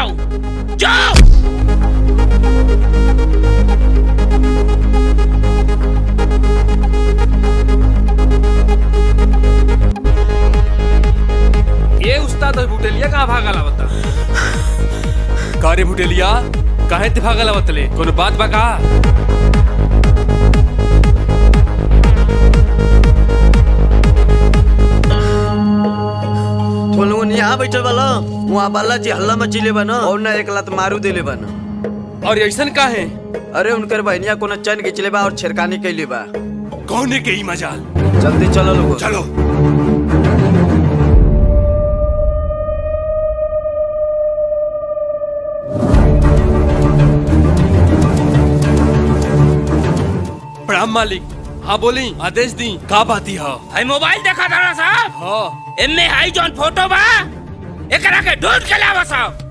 जाओ जाओ। ये उस्ताद भुटेलिया कहाँ भागला बता? कारे भुटेलिया काहे ते भागला बतले? कोनो बात बा का? तुम लोगन यहाँ बैठल वाला वहाँ बाला जी हल्ला मचीले बना और ना एक लात मारू देले बना। और ऐसन काहे? अरे उनकर बहनिया कोनो चैन खिंचले बा और छेड़खानी कैले बा। कौने के ही मजाल? जल्दी चलो लोगो चलो। प्रणाम मालिक। हाँ बोली, आदेश दी का बाती हो? हाय मोबाइल देखा था साहब? हाँ। एमे हाई जॉन फोटो बा एकरा के ढूंढ के लावा साहब।